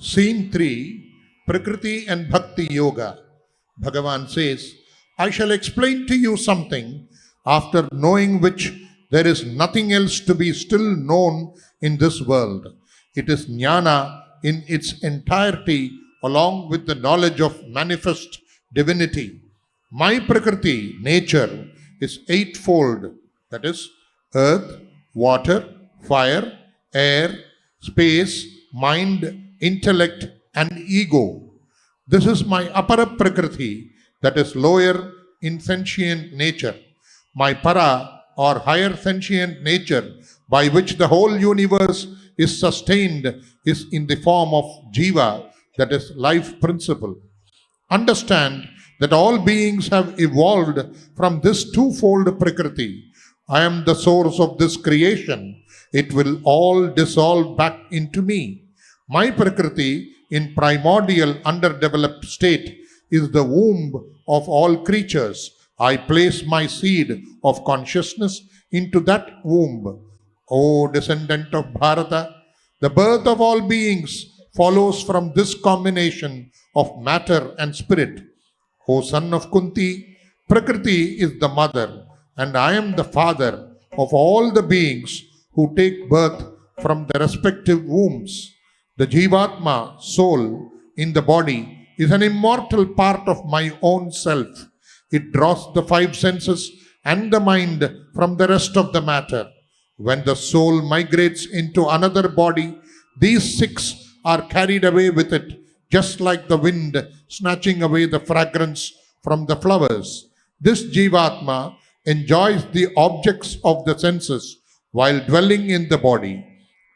Scene 3, Prakriti and Bhakti Yoga. Bhagavan says, I shall explain to you something after knowing which there is nothing else to be still known in this world. It is jnana in its entirety along with the knowledge of manifest divinity. My Prakriti, nature, is eightfold, that is, earth, water, fire, air, space, mind, intellect and ego. This is my Apara Prakriti, that is lower in sentient nature. My Para or higher sentient nature by which the whole universe is sustained is in the form of Jiva, that is life principle. Understand that all beings have evolved from this twofold Prakriti. I am the source of this creation. It will all dissolve back into me. My Prakriti in primordial underdeveloped state is the womb of all creatures. I place my seed of consciousness into that womb. O descendant of Bharata, the birth of all beings follows from this combination of matter and spirit. O son of Kunti, Prakriti is the mother, and I am the father of all the beings who take birth from the respective wombs. The Jivatma, soul, in the body is an immortal part of my own self. It draws the five senses and the mind from the rest of the matter. When the soul migrates into another body, these six are carried away with it, just like the wind snatching away the fragrance from the flowers. This Jivatma enjoys the objects of the senses while dwelling in the body.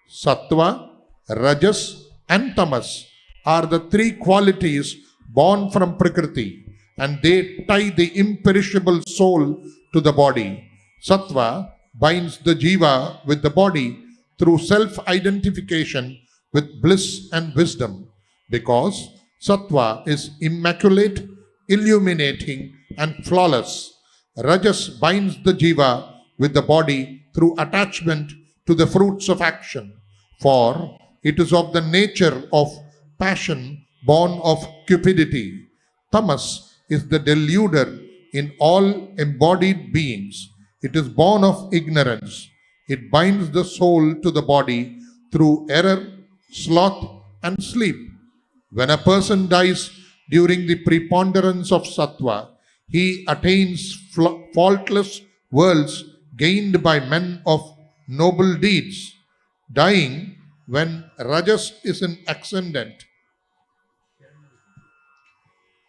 Sattva, Rajas and Tamas are the three qualities born from Prakriti, and they tie the imperishable soul to the body. Sattva binds the Jiva with the body through self-identification with bliss and wisdom. Because Sattva is immaculate, illuminating and flawless, Rajas binds the Jiva with the body through attachment to the fruits of action. For it is of the nature of passion born of cupidity. Tamas is the deluder in all embodied beings. It is born of ignorance. It binds the soul to the body through error, sloth and sleep. When a person dies during the preponderance of sattva, he attains faultless worlds gained by men of noble deeds. Dying when Rajas is in ascendant,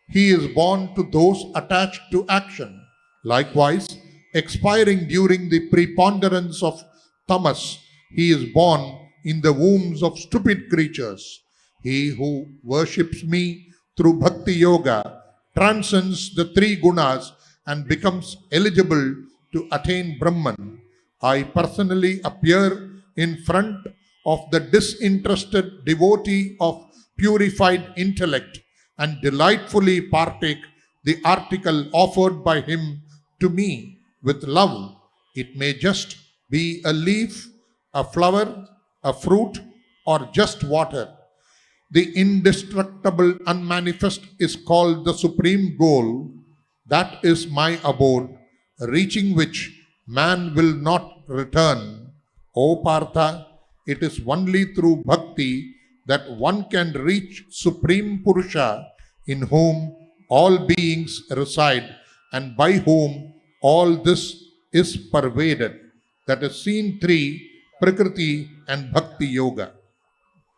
he is born to those attached to action. Likewise, expiring during the preponderance of Tamas, he is born in the wombs of stupid creatures. He who worships me through Bhakti Yoga transcends the three gunas and becomes eligible to attain Brahman. I personally appear in front of the disinterested devotee of purified intellect and delightfully partake the article offered by him to me with love. It may just be a leaf, a flower, a fruit, or just water. The indestructible unmanifest is called the supreme goal. That is my abode, reaching which man will not return. O Partha, it is only through bhakti that one can reach Supreme Purusha, in whom all beings reside and by whom all this is pervaded. That is scene 3, Prakriti and Bhakti Yoga.